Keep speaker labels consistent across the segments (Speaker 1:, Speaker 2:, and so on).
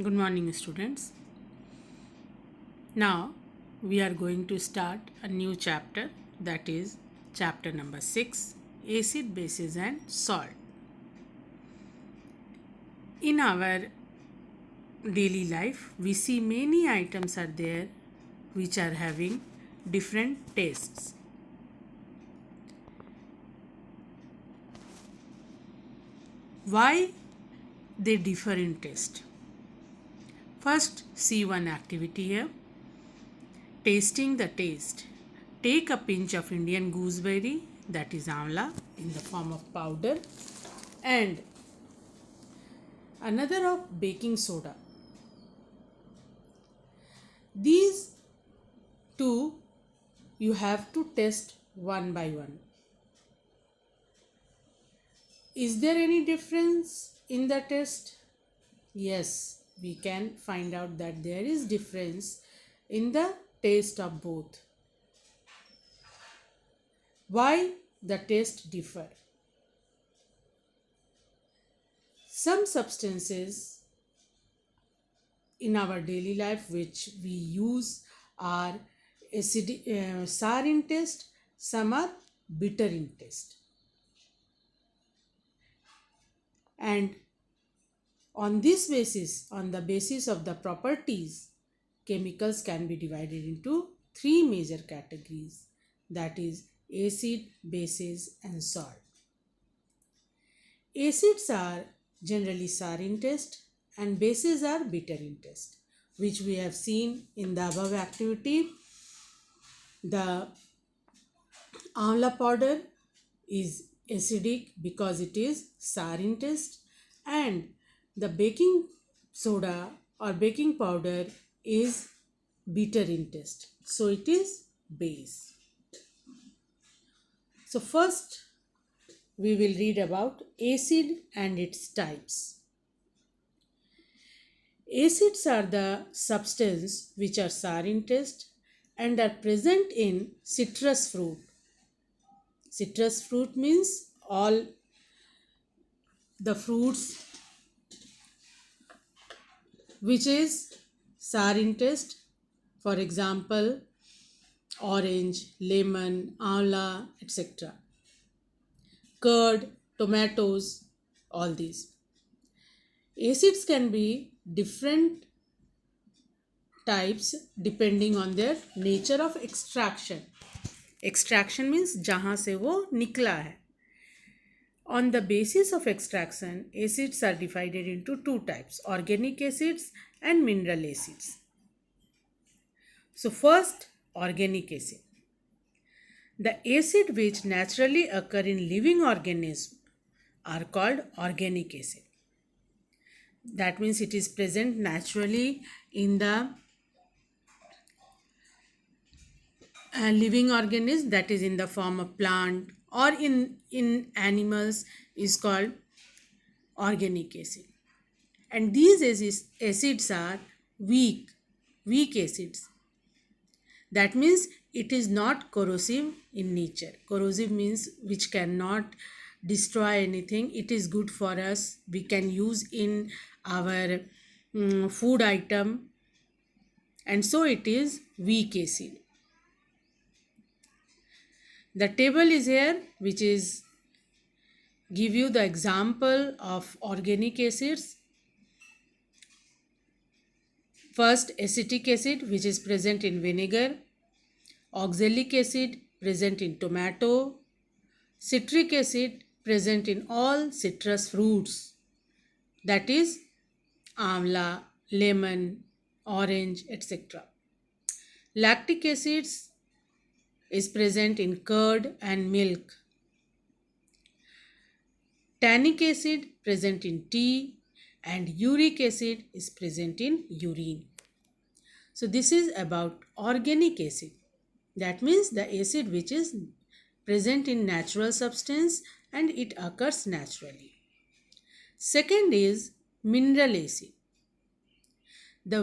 Speaker 1: Good morning, students. Now we are going to start a new chapter, that is chapter number 6, acid, bases, and salt. In our daily life, we see many items are there which are having different tastes. Why they differ in taste? First, see one activity here. Tasting the taste. Take a pinch of Indian gooseberry, that is amla, in the form of powder, and another of baking soda. These two you have to test one by one. Is there any difference in the test? Yes, we can find out that there is difference in the taste of both. Why the taste differ? Some substances in our daily life which we use are sour in taste, some are bitter in taste. And on this basis, on the basis of the properties, chemicals can be divided into three major categories, that is acid, bases, and salt. Acids are generally sour in taste and bases are bitter in taste, which we have seen in the above activity. The amla powder is acidic because it is sour in taste, and the baking soda or baking powder is bitter in taste. So it is base. So first we will read about acid and its types. Acids are the substances which are sour in taste and are present in citrus fruit. Citrus fruit means all the fruits which is sour in taste. For example, orange, lemon, amla, etc. Curd, tomatoes, all these. Acids can be different types depending on their nature of extraction. Extraction means जहाँ से वो निकला है. On the basis of extraction, acids are divided into two types, organic acids and mineral acids. So first, organic acid. The acid which naturally occur in living organisms are called organic acid. That means it is present naturally in the living organism, that is in the form of plant or in animals, is called organic acid. And these acids are weak acids. That means it is not corrosive in nature. Corrosive means which cannot destroy anything. It is good for us. We can use in our food item, and so it is weak acid. The table is here which is give you the example of organic acids. First, acetic acid which is present in vinegar, oxalic acid present in tomato, citric acid present in all citrus fruits, that is amla, lemon, orange, etc. Lactic acids is present in curd and milk. Tannic acid present in tea, and uric acid is present in urine. So this is about organic acid. That means the acid which is present in natural substance and it occurs naturally. Second is mineral acid. The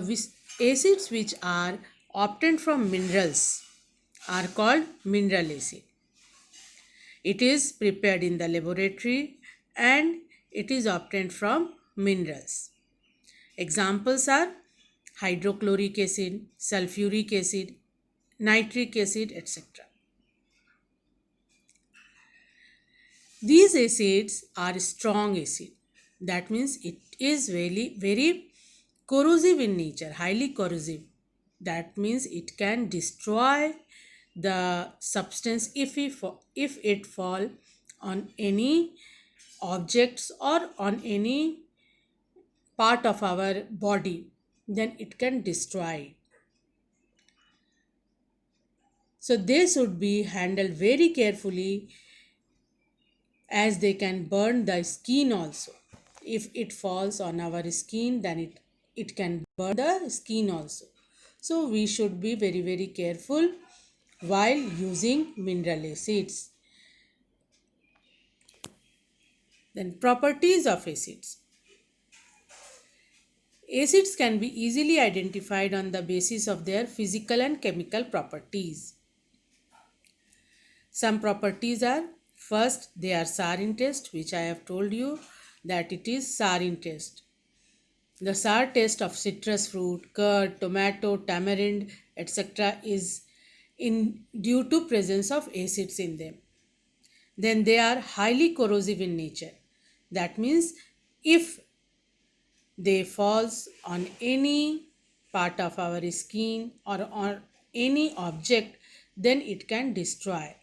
Speaker 1: acids which are obtained from minerals are called mineral acid. It is prepared in the laboratory and it is obtained from minerals. Examples are hydrochloric acid, sulfuric acid, nitric acid, etc. These acids are strong acid. That means it is very corrosive in nature, highly corrosive. That means it can destroy the substance if it fall on any objects or on any part of our body, then it can destroy. So they should be handled very carefully as they can burn the skin also. If it falls on our skin, then it can burn the skin also. So we should be very careful while using mineral acids. Then properties of acids. Acids can be easily identified on the basis of their physical and chemical properties. Some properties are, first, they are sarin test, which I have told you that it is sarin test. The sour taste of citrus fruit, curd, tomato, tamarind, etc. is in due to presence of acids in them. Then they are highly corrosive in nature. That means if they falls on any part of our skin or on any object, then it can destroy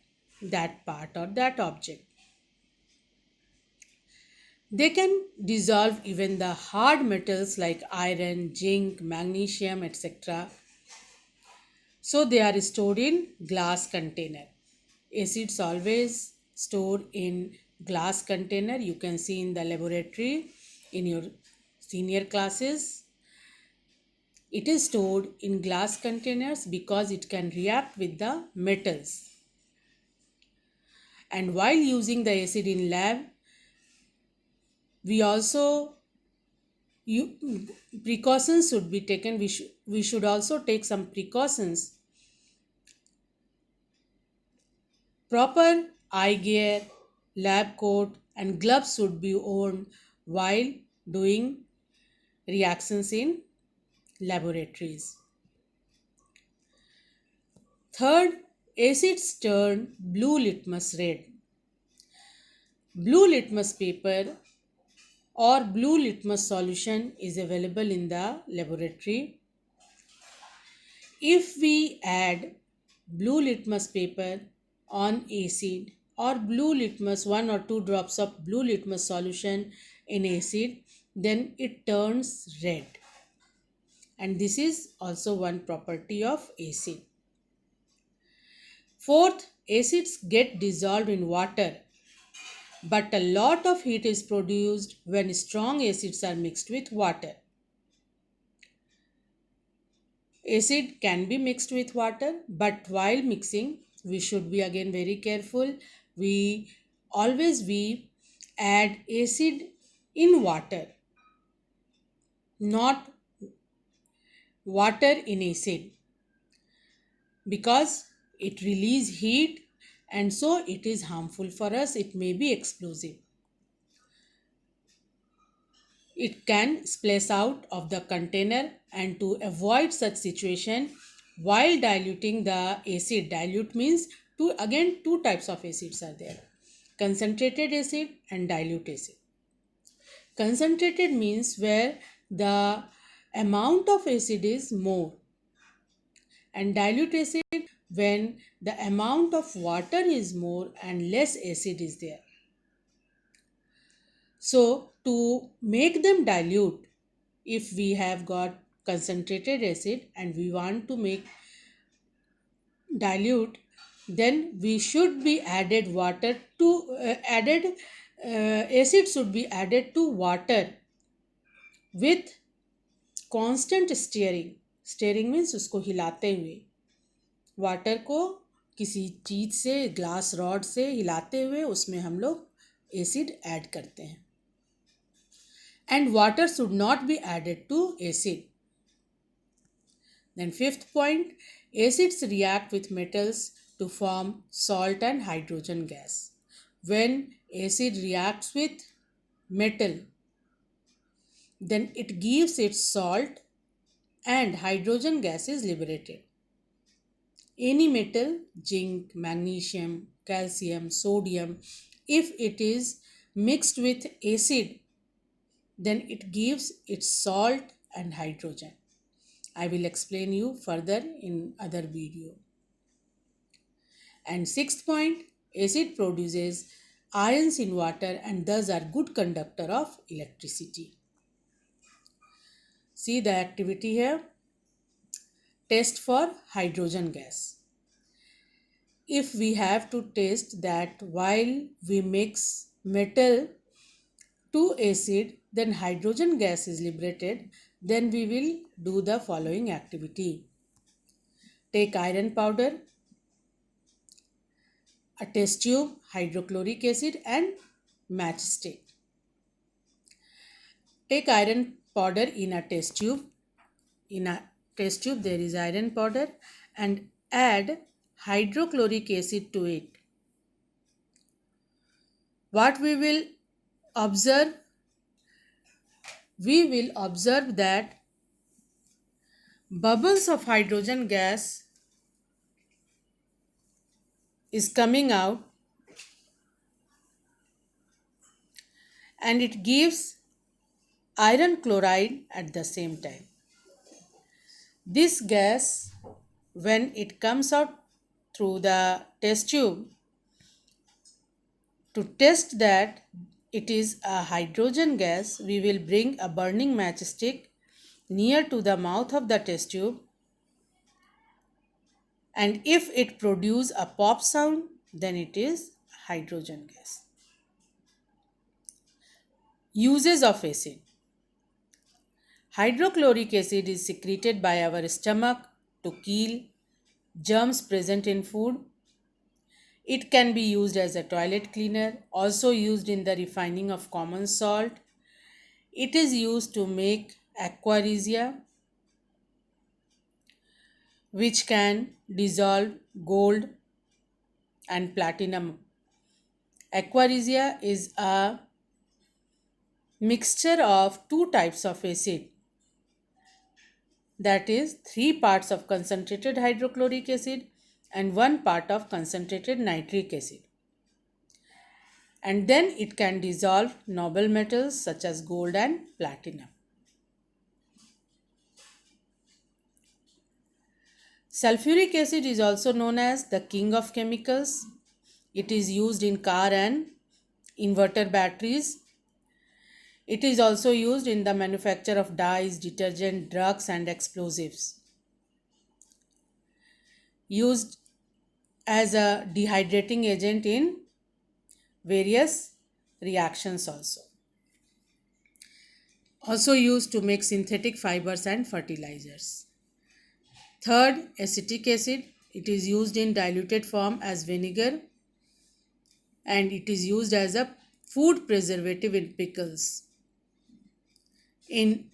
Speaker 1: that part or that object. They can dissolve even the hard metals like iron, zinc, magnesium, etc. So they are stored in glass container. Acids always stored in glass container. You can see in the laboratory in your senior classes. It is stored in glass containers because it can react with the metals. And while using the acid in lab, we also precautions should be taken. We should also take some precautions. Proper eye gear, lab coat, and gloves should be worn while doing reactions in laboratories. Third, acids turn blue litmus red. Blue litmus paper or blue litmus solution is available in the laboratory. If we add blue litmus paper on acid or blue litmus, one or two drops of blue litmus solution in acid, then it turns red. And this is also one property of acid. Fourth, acids get dissolved in water, but a lot of heat is produced when strong acids are mixed with water. Acid can be mixed with water, but while mixing, we should be again very careful. We add acid in water, not water in acid, because it release heat and so it is harmful for us. It may be explosive. It can splash out of the container, and to avoid such situation, while diluting the acid, dilute means two types of acids are there: concentrated acid and dilute acid. Concentrated means where the amount of acid is more, and dilute acid when the amount of water is more and less acid is there. So to make them dilute, if we have got concentrated acid and we want to make dilute, then we should be added water to added acid should be added to water with constant steering means उसको हिलाते हुए, water को किसी चीज से, glass rod से हिलाते हुए उसमें हम लोग एसिड ऐड करते हैं. And water should not be added to acid. Then fifth point, acids react with metals to form salt and hydrogen gas. When acid reacts with metal, then it gives its salt and hydrogen gas is liberated. Any metal, zinc, magnesium, calcium, sodium, if it is mixed with acid, then it gives its salt and hydrogen. I will explain you further in other video. And sixth point, acid produces ions in water and thus are good conductor of electricity. See the activity here. Test for hydrogen gas. If we have to test that while we mix metal to acid, then hydrogen gas is liberated, then we will do the following activity. Take iron powder, a test tube, hydrochloric acid and matchstick. Take iron powder in a test tube. In a test tube there is iron powder and add hydrochloric acid to it. What we will observe? We will observe that bubbles of hydrogen gas is coming out and it gives iron chloride at the same time. This gas, when it comes out through the test tube, to test that it is a hydrogen gas, we will bring a burning matchstick near to the mouth of the test tube, and if it produces a pop sound, then it is hydrogen gas. Uses of acid. Hydrochloric acid is secreted by our stomach to kill germs present in food. It can be used as a toilet cleaner, also used in the refining of common salt. It is used to make aquaresia, which can dissolve gold and platinum. Aquaresia is a mixture of two types of acid, that is 3 parts of concentrated hydrochloric acid and 1 part of concentrated nitric acid. And then it can dissolve noble metals such as gold and platinum. Sulfuric acid is also known as the king of chemicals. It is used in car and inverter batteries. It is also used in the manufacture of dyes, detergent, drugs and explosives. Used as a dehydrating agent in various reactions also. Also used to make synthetic fibers and fertilizers. Third, acetic acid. It is used in diluted form as vinegar and it is used as a food preservative in pickles. In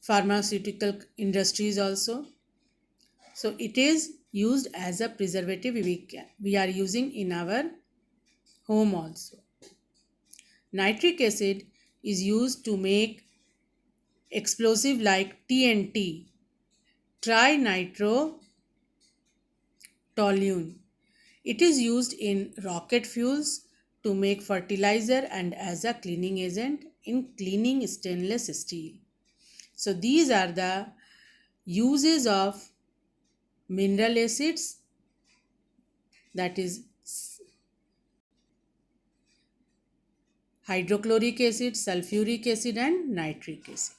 Speaker 1: pharmaceutical industries also. So it is used as a preservative we are using in our home also. Nitric acid is used to make explosive like TNT, trinitrotoluene. It is used in rocket fuels to make fertilizer and as a cleaning agent in cleaning stainless steel. So these are the uses of mineral acids, that is hydrochloric acid, sulfuric acid and nitric acid.